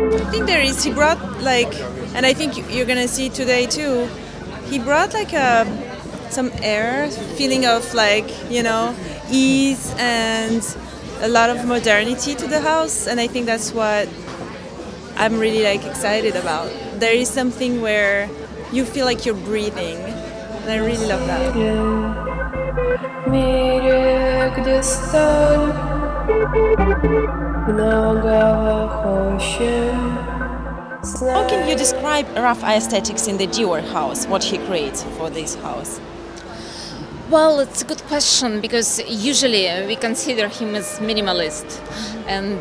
I think there is. He brought and I think you're gonna see today too. He brought some air, feeling of ease and a lot of modernity to the house, and I think that's what I'm really excited about. There is something where you feel like you're breathing, and I really love that. How can you describe rough aesthetics in the Dior house, what he creates for this house? Well, it's a good question, because usually we consider him as minimalist, and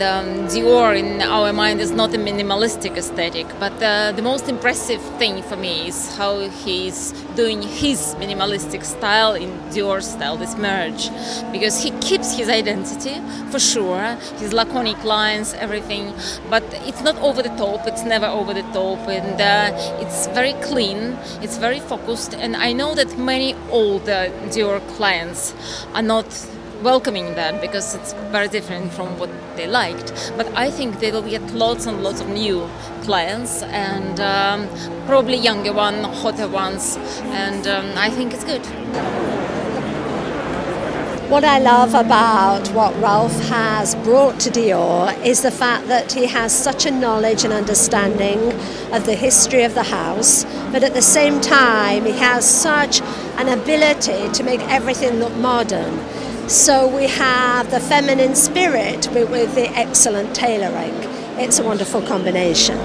Dior in our mind is not a minimalistic aesthetic, but the most impressive thing for me is how he's doing his minimalistic style in Dior style, this merge, because he keeps his identity for sure, his laconic lines, everything, but it's not over the top, it's never over the top, and it's very clean, it's very focused, and I know that many older Dior clients are not welcoming that because it's very different from what they liked, but I think they will get lots and lots of new clients, and probably younger ones, hotter ones, and I think it's good. What I love about what Ralph has brought to Dior is the fact that he has such a knowledge and understanding of the history of the house, but at the same time he has such an ability to make everything look modern. So we have the feminine spirit with the excellent tailoring. It's a wonderful combination.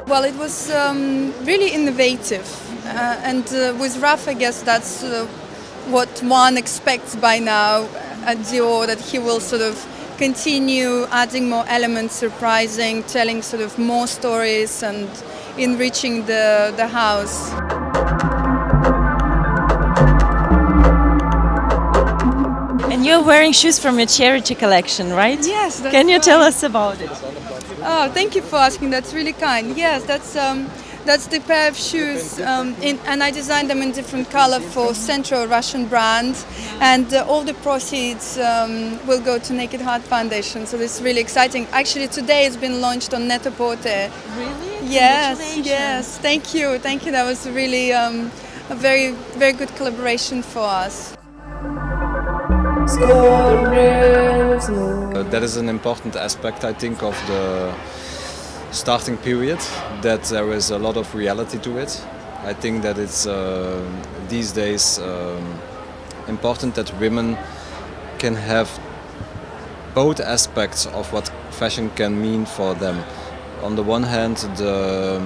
Well, it was really innovative, and with Raf, I guess that's what one expects by now at Dior, that he will sort of continue adding more elements, surprising, telling sort of more stories and enriching the house. And you're wearing shoes from your charity collection, right? Yes. Can you tell us about it? Oh, thank you for asking. That's really kind. Yes, that's the pair of shoes, and I designed them in different color for Central Russian brand, and all the proceeds will go to Naked Heart Foundation. So this is really exciting. Actually, today it's been launched on Net-a-Porter. Really? Yes. Thank you. That was really a very, very good collaboration for us. That is an important aspect, I think, of the starting period, that there is a lot of reality to it. I think that it's these days important that women can have both aspects of what fashion can mean for them. On the one hand, the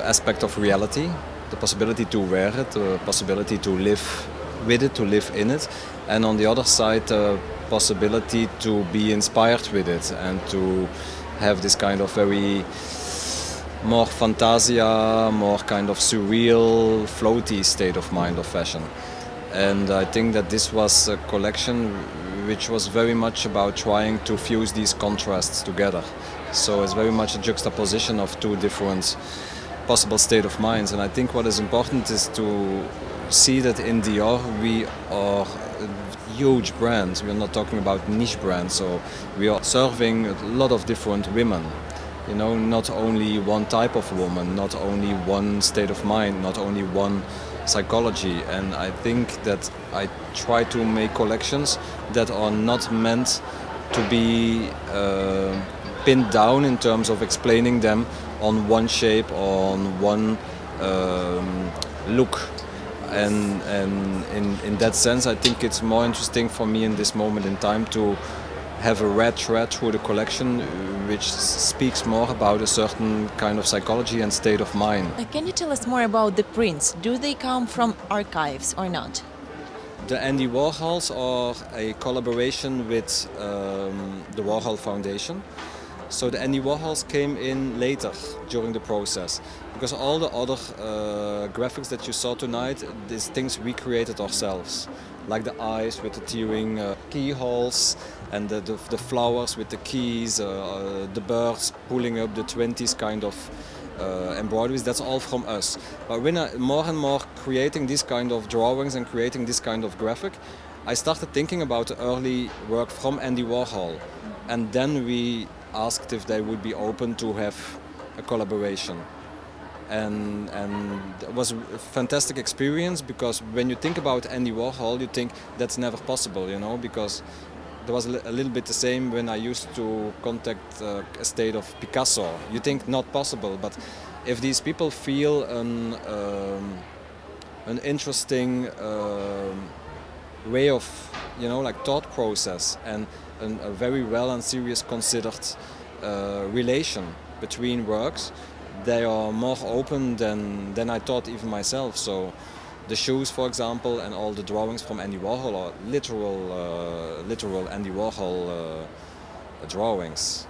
aspect of reality, the possibility to wear it, the possibility to live with it, to live in it, and on the other side, the possibility to be inspired with it and to have this kind of very more fantasia, more kind of surreal, floaty state of mind of fashion. And I think that this was a collection which was very much about trying to fuse these contrasts together. So it's very much a juxtaposition of two different possible state of minds. And I think what is important is to see that in Dior we are a huge brand. We're not talking about niche brands, so we are serving a lot of different women. You know, not only one type of woman, not only one state of mind, not only one psychology. And I think that I try to make collections that are not meant to be pinned down in terms of explaining them on one shape, on one look. And in that sense, I think it's more interesting for me in this moment in time to have a red thread through the collection which speaks more about a certain kind of psychology and state of mind. Can you tell us more about the prints? Do they come from archives or not? The Andy Warhols are a collaboration with the Warhol Foundation. So the Andy Warhols came in later during the process, because all the other graphics that you saw tonight, these things we created ourselves, like the eyes with the tearing keyholes and the flowers with the keys, the birds pulling up the 20s kind of embroideries. That's all from us. But when I more and more creating this kind of drawings and creating this kind of graphic, I started thinking about the early work from Andy Warhol, and then we asked if they would be open to have a collaboration. And it was a fantastic experience, because when you think about Andy Warhol, you think that's never possible, you know, because there was a little bit the same when I used to contact a state of Picasso. You think not possible, but if these people feel an interesting way of, you know, like thought process, and a very well and serious considered relation between works, they are more open than I thought even myself. So the shoes, for example, and all the drawings from Andy Warhol are literal Andy Warhol drawings.